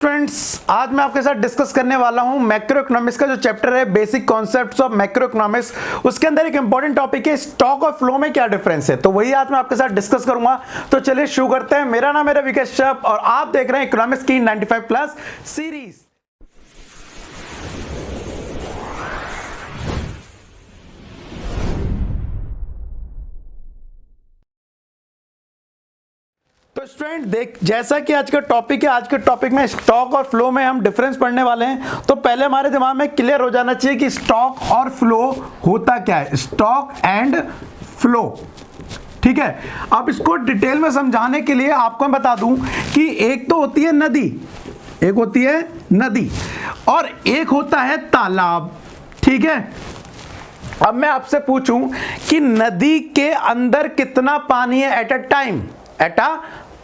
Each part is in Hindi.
फ्रेंड्स, आज मैं आपके साथ डिस्कस करने वाला हूं मैक्रो इकोनॉमिक्स का जो चैप्टर है basic concepts of macro economics. उसके अंदर एक इंपॉर्टेंट टॉपिक है स्टॉक और फ्लो में क्या डिफरेंस है, तो वही आज मैं आपके साथ डिस्कस करूंगा। तो चलिए शुरू करते हैं। मेरा नाम है विकेश कश्यप और आप देख रहे हैं इकोनॉमिक्स की 95 प्लस सीरीज। तो स्टूडेंट देख, जैसा कि आज का टॉपिक है, आज के टॉपिक में स्टॉक और फ्लो में हम डिफरेंस पढ़ने वाले हैं। तो पहले हमारे दिमाग में क्लियर हो जाना चाहिए कि स्टॉक और फ्लो होता क्या है, स्टॉक एंड फ्लो। ठीक है, अब इसको डिटेल में समझाने के लिए आपको मैं बता दूं कि एक तो होती है नदी, एक होती है नदी और एक होता है तालाब। ठीक है, अब मैं आपसे पूछूं कि नदी के अंदर कितना पानी है at a time, eight a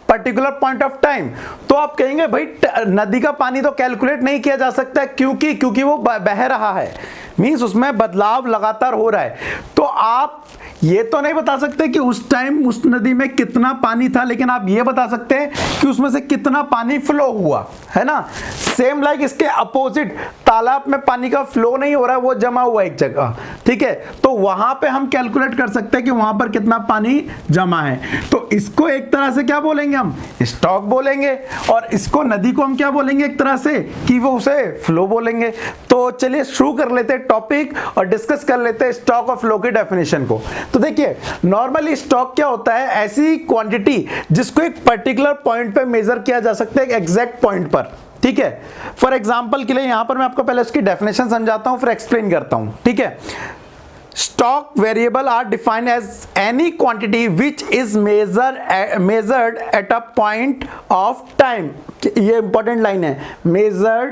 particular point of time, तो आप कहेंगे भाई नदी का पानी तो कैलकुलेट नहीं किया जा सकता क्योंकि वो बह रहा है, मींस उसमें बदलाव लगातार हो रहा है। तो आप ये तो नहीं बता सकते कि उस टाइम उस नदी में कितना पानी था, लेकिन आप ये बता सकते हैं कि उसमें से कितना पानी फ्लो हुआ, है ना। सेम लाइक इसके अपोजिट, तालाब में पानी का फ्लो नहीं हो रहा है, वो जमा हुआ एक जगह। ठीक है, तो वहां पे हम कैलकुलेट कर सकते हैं कि वहां पर कितना पानी जमा है। तो इसको एक तरह से क्या बोलेंगे, हम स्टॉक बोलेंगे, और इसको नदी को हम क्या बोलेंगे एक तरह से कि वो उसे फ्लो बोलेंगे। तो चलिए शुरू कर लेते हैं टॉपिक और डिस्कस कर लेते हैं स्टॉक और फ्लो की डेफिनेशन को। तो देखिए, नॉर्मली स्टॉक क्या होता है, ऐसी क्वांटिटी जिसको एक पर्टिकुलर पॉइंट पे मेजर किया जा सकता है, एक एग्जैक्ट पॉइंट पर। ठीक है, फॉर एग्जांपल के लिए यहां पर मैं आपको पहले उसकी डेफिनेशन समझाता हूं, फिर एक्सप्लेन करता हूं। ठीक है, stock variable are defined as any quantity which is measured at a point of time। ये इंपॉर्टेंट लाइन है, measured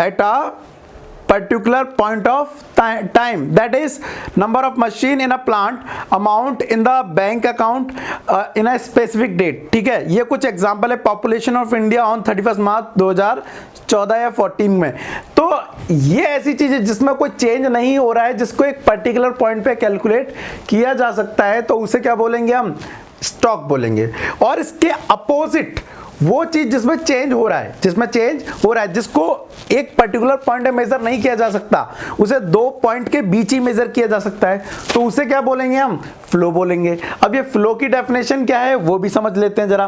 at a particular point of time, that is number of machine in a plant, amount in the bank account in a specific date। ठीक है, ये कुछ एग्जांपल है पॉपुलेशन ऑफ इंडिया ऑन 31 मार्च 2014 या 14 में। तो ये ऐसी चीज है जिसमें कोई चेंज नहीं हो रहा है, जिसको एक पर्टिकुलर पॉइंट पे कैलकुलेट किया जा सकता है, तो उसे क्या बोलेंगे, हम स्टॉक बोलेंगे। और इसके अपोजिट वो चीज जिसमें चेंज हो रहा है, जिसको एक पर्टिकुलर पॉइंट में मेजर नहीं किया जा सकता, उसे दो पॉइंट के बीच ही मेजर किया जा सकता है, तो उसे क्या बोलेंगे, हम फ्लो बोलेंगे। अब ये फ्लो की डेफिनेशन क्या है वो भी समझ लेते हैं जरा।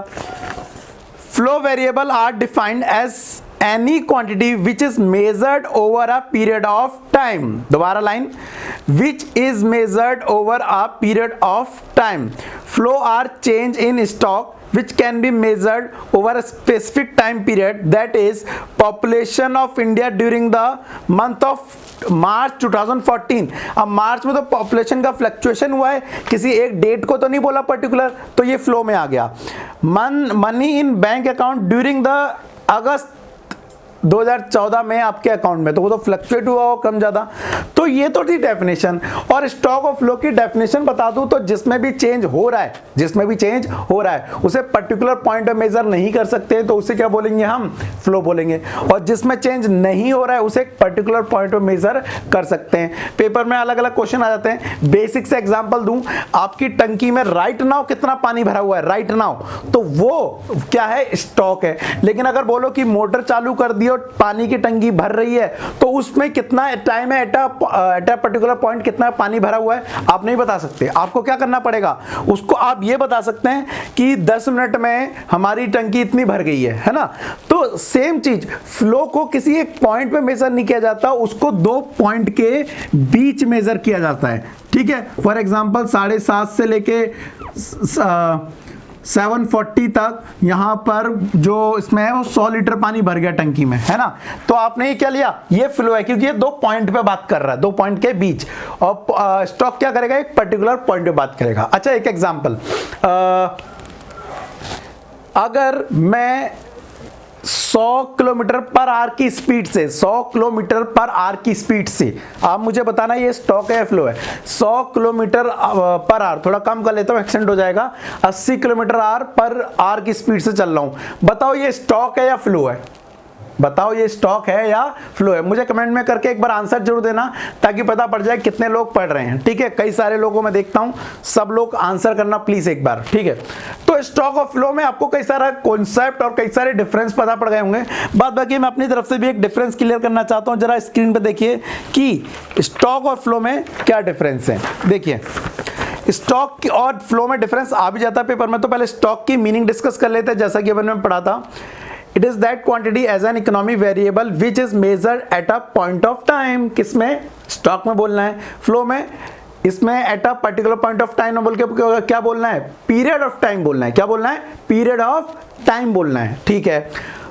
Flow variable are defined as any quantity which is measured over a period of time। दोबारा line, which is measured over a period of time। Flow are change in stock which can be measured over a specific time period, that is population of India during the month of मार्च 2014। अब मार्च में तो पॉपुलेशन का फ्लक्चुएशन हुआ है, किसी एक डेट को तो नहीं बोला पर्टिकुलर, तो ये फ्लो में आ गया। Money in bank account during the August 2014 में आपके अकाउंट में, तो वो तो फ्लक्चुएट हुआ हो कम ज्यादा। तो ये तो थी डेफिनेशन। और स्टॉक और फ्लो की डेफिनेशन बता दूं तो जिसमें भी चेंज हो रहा है, उसे पर्टिकुलर पॉइंट पे मेजर नहीं कर सकते, तो उसे क्या बोलेंगे, हम फ्लो बोलेंगे। और जिसमें चेंज नहीं हो रहा है उसे एक पर्टिकुलर पॉइंट पे मेजर कर सकते हैं। पेपर में अलग अलग क्वेश्चन आ जाते हैं। बेसिक से एग्जांपल दूं, आपकी टंकी में राइट नाउ कितना पानी भरा हुआ है, राइट नाउ, तो वो क्या है, स्टॉक है। लेकिन अगर बोलो कि मोटर चालू कर दियो, पानी की टंकी भर रही है, तो उसमें कितना टाइम है, एट अ पर्टिकुलर पॉइंट कितना पानी भरा हुआ है, आप नहीं बता सकते। आपको क्या करना पड़ेगा, उसको आप ये बता सकते हैं कि 10 मिनट में हमारी टंकी इतनी भर गई है ना। तो सेम चीज, फ्लो को किसी एक पॉइंट पे मेजर नहीं किया जाता, उसको दो पॉइंट के बीच मेजर किया जाता है। ठीक है, फॉर एग्जांपल 7:30 से लेके 7:40 तक यहाँ पर जो इसमें है वो 100 लीटर पानी भर गया टंकी में, है ना। तो आपने ये क्या लिया, ये फ्लो है, क्योंकि ये दो पॉइंट पे बात कर रहा है, दो पॉइंट के बीच। और स्टॉक क्या करेगा, एक पर्टिकुलर पॉइंट पे बात करेगा। अच्छा, एक एग्जांपल, अगर मैं 100 किलोमीटर पर आवर की स्पीड से, 100 किलोमीटर पर आवर की स्पीड से, आप मुझे बताना ये स्टॉक है या फ्लो है। 100 किलोमीटर पर आवर, थोड़ा कम कर लेता हूं, एक्सीडेंट हो जाएगा, 80 किलोमीटर पर आवर की स्पीड से चल रहा हूं, बताओ ये स्टॉक है या फ्लो है। बताओ ये स्टॉक है या फ्लो है? मुझे कमेंट में करके एक बार आंसर जरूर देना ताकि पता पड़ जाए कितने लोग पढ़ रहे हैं। ठीक है, कई सारे लोगों में देखता हूं, सब लोग आंसर करना प्लीज एक बार। ठीक है, तो स्टॉक और फ्लो में आपको कई सारा कॉन्सेप्ट और कई सारे डिफरेंस पता पड़ गए होंगे। बाद बाकी मैं अपनी तरफ से भी एक डिफरेंस क्लियर करना चाहता हूं। जरा स्क्रीन पे देखिए कि स्टॉक और फ्लो में क्या डिफरेंस है। देखिए स्टॉक और फ्लो में डिफरेंस आ भी जाता है पेपर में, तो पहले स्टॉक की मीनिंग डिस्कस कर लेते हैं। जैसा कि अपन ने पढ़ा था, it is that quantity as an economy variable which is measured at a point of time. किसमें? स्टॉक में बोलना है। फ्लो में इसमें at a particular point of time बोल के क्या बोलना है? पीरियड ऑफ टाइम बोलना है। क्या बोलना है? पीरियड ऑफ टाइम बोलना है। ठीक है,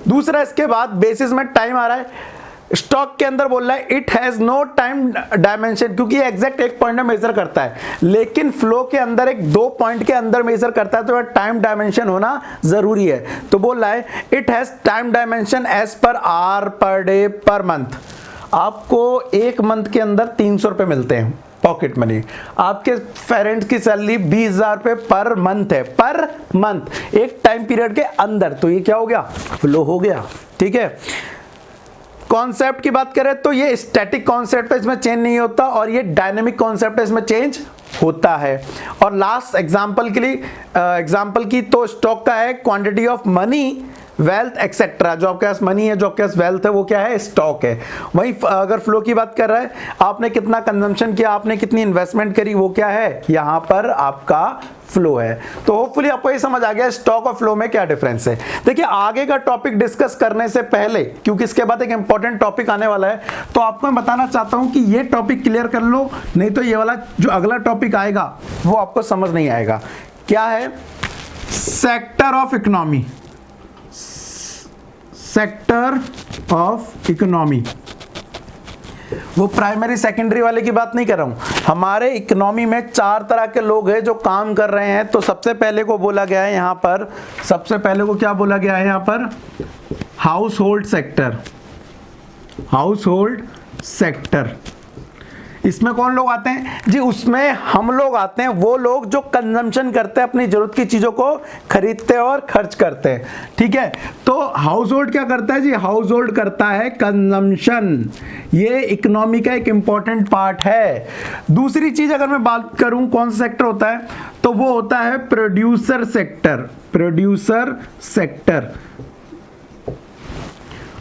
दूसरा इसके बाद बेसिस में टाइम आ रहा है। स्टॉक के अंदर बोल रहा है it has no time dimension, क्योंकि एग्जैक्ट एक पॉइंट में मेजर करता है, लेकिन फ्लो के अंदर एक 2 पॉइंट के अंदर मेजर करता है, तो टाइम डायमेंशन होना जरूरी है। तो बोल रहा है it has time dimension as per hour per day per month. आपको एक मंथ के अंदर 300 रुपए मिलते हैं पॉकेट मनी। आपके पेरेंट्स की सैलरी 20,000 रुपए पर मंथ है, पर मंथ, एक टाइम पीरियड के अंदर। तो ये क्या हो गया? फ्लो हो गया। ठीक है, कॉन्सेप्ट की बात करें तो ये स्टैटिक कॉन्सेप्ट है, इसमें चेंज नहीं होता, और ये डायनेमिक कॉन्सेप्ट है, इसमें चेंज होता है। और लास्ट एग्जांपल के लिए एग्जांपल की तो स्टॉक का है quantity of money, wealth etcetera. जो आपके पास मनी है, जो आपके पास वेल्थ है, वो क्या है? स्टॉक है। वहीं अगर फ्लो की बात कर रहा है, आपने कितना कंजम्पशन किया, आपने कितनी इन्वेस्टमेंट करी, वो क्या है? यहां पर आपका फ्लो है। तो होपफुली आपको ये समझ आ गया स्टॉक और फ्लो में क्या डिफरेंस है। देखिए आगे का टॉपिक डिस्कस करने से पहले, क्योंकि इसके बाद एक इंपॉर्टेंट टॉपिक आने वाला है, तो आपको मैं बताना चाहता हूं कि ये टॉपिक क्लियर कर लो, नहीं तो ये वाला जो अगला टॉपिक आएगा वो आपको समझ नहीं आएगा। क्या है? Sector of economy. Sector of economy, वो प्राइमरी सेकेंडरी वाले की बात नहीं कर रहा हूं। हमारे इकोनॉमी में 4 तरह के लोग हैं जो काम कर रहे हैं। तो सबसे पहले को बोला गया है यहां पर, सबसे पहले को क्या बोला गया है यहां पर? House hold sector. House hold sector, इसमें कौन लोग आते हैं जी? उसमें हम लोग आते हैं, वो लोग जो कंजम्पशन करते हैं, अपनी जरूरत की चीजों को खरीदते हैं और खर्च करते हैं। ठीक है, तो हाउस होल्ड क्या करता है जी? हाउस होल्ड करता है कंजम्पशन। ये इकोनॉमी का एक इंपॉर्टेंट पार्ट है। दूसरी चीज अगर मैं बात करूं कौन सा सेक्टर होता है, तो वो होता है प्रोड्यूसर सेक्टर। प्रोड्यूसर सेक्टर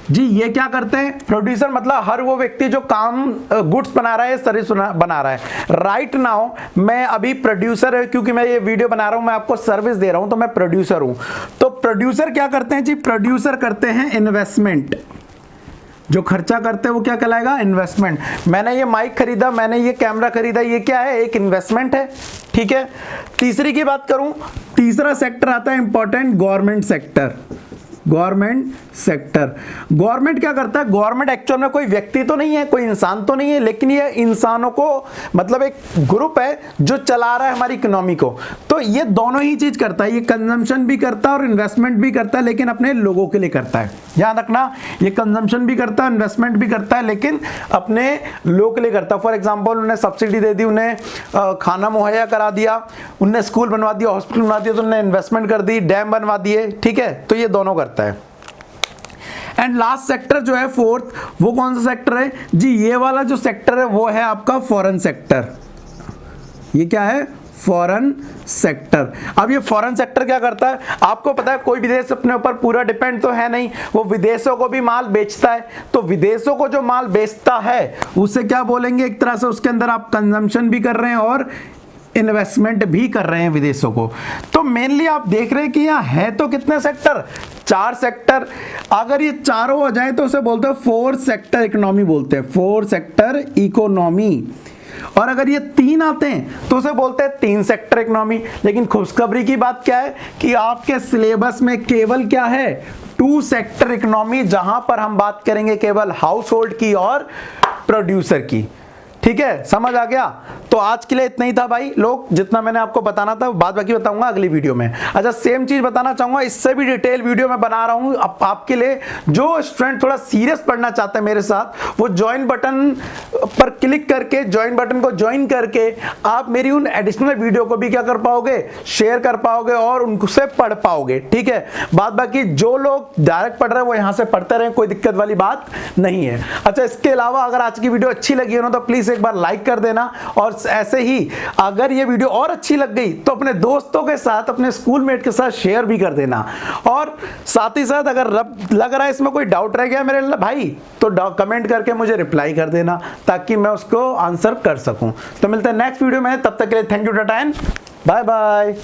जी, ये क्या करते हैं? प्रोड्यूसर मतलब हर वो व्यक्ति जो काम गुड्स बना रहा है, सर्विस बना रहा है। राइट नाउ मैं अभी प्रोड्यूसर है, क्योंकि मैं ये वीडियो बना रहा हूं, मैं आपको सर्विस दे रहा हूं, तो मैं प्रोड्यूसर हूं। तो प्रोड्यूसर क्या करते हैं जी? प्रोड्यूसर करते हैं इन्वेस्टमेंट। जो खर्चा करते हैं वो क्या कहलाएगा? इन्वेस्टमेंट। मैंने ये माइक खरीदा, मैंने ये कैमरा खरीदा, ये क्या है? एक इन्वेस्टमेंट है। ठीक है, तीसरी की बात करूं, तीसरा सेक्टर आता है important, government sector. Government sector, government क्या करता है? गवर्नमेंट एक्चुअल में कोई व्यक्ति तो नहीं है, कोई इंसान तो नहीं है, लेकिन ये इंसानों को, मतलब एक ग्रुप है जो चला रहा है हमारी इकोनॉमी को। तो ये दोनों ही चीज करता है, ये कंजम्पशन भी करता है और इन्वेस्टमेंट भी करता है, लेकिन अपने लोगों के लिए करता है। ध्यान रखना, ये कंजम्पशन भी करता है, इन्वेस्टमेंट भी करता है, लेकिन अपने लोगों के लिए करता है। फॉर एग्जाम्पल उन्हें सब्सिडी दे दी, उन्हें खाना मुहैया करा दिया, उन्हें स्कूल बनवा दिया, हॉस्पिटल बनवा दिया, तो उन्हें इन्वेस्टमेंट कर दी, डैम बनवा दिए। ठीक है, तो ये दोनों करता है। एंड लास्ट सेक्टर जो है फोर्थ, वो कौन सा सेक्टर है जी? ये वाला जो सेक्टर है वो है आपका फॉरेन सेक्टर। ये क्या है? Foreign sector. अब ये फॉरेन सेक्टर क्या करता है? आपको पता है कोई विदेश अपने ऊपर पूरा डिपेंड तो है नहीं, वो विदेशों को भी माल बेचता है। तो विदेशों को जो माल बेचता है उसे क्या बोलेंगे? एक तरह से उसके अंदर आप कंजम्पशन भी कर रहे हैं और इन्वेस्टमेंट भी कर रहे हैं विदेशों को। तो मेनली आप देख रहे हैं कि यहाँ है तो कितने सेक्टर? 4 सेक्टर। अगर ये चारों हो जाए तो उसे बोलते हैं 4 सेक्टर इकोनॉमी बोलते हैं, 4 सेक्टर इकोनॉमी। और अगर ये 3 आते हैं तो उसे बोलते हैं 3 सेक्टर इकोनॉमी। लेकिन खुशखबरी की बात क्या है कि आपके सिलेबस में केवल क्या है? 2 सेक्टर इकोनॉमी, जहां पर हम बात करेंगे केवल हाउस होल्ड की और प्रोड्यूसर की। ठीक है, समझ आ गया। तो आज के लिए इतना ही था भाई लोग, जितना मैंने आपको बताना था, बाद बाकी बताऊंगा अगली वीडियो में। अच्छा, सेम चीज बताना चाहूंगा, इससे भी डिटेल वीडियो में बना रहा हूं आपके लिए। जो स्टूडेंट थोड़ा सीरियस पढ़ना चाहते हैं मेरे साथ, वो ज्वाइन बटन पर क्लिक करके, ज्वाइन बटन को ज्वाइन करके आप मेरी उन एडिशनल वीडियो को भी क्या कर पाओगे, शेयर कर पाओगे और उनसे पढ़ पाओगे। ठीक है, बाद बाकी जो लोग डायरेक्ट पढ़ रहे हैं वो यहां से पढ़ते रहे, कोई दिक्कत वाली बात नहीं है। अच्छा, इसके अलावा अगर आज की वीडियो अच्छी लगी हो ना तो प्लीज एक बार लाइक कर देना, और ऐसे ही अगर ये वीडियो और अच्छी लग गई तो अपने दोस्तों के साथ, अपने स्कूलमेट के साथ शेयर भी कर देना। और साथ ही साथ अगर लग रहा है इसमें कोई डाउट रह गया मेरे भाई, तो कमेंट करके मुझे रिप्लाई कर देना ताकि मैं उसको आंसर कर सकूं। तो मिलते हैं नेक्स्ट वीडियो में, तब तक के लिए thank you, tata and bye bye.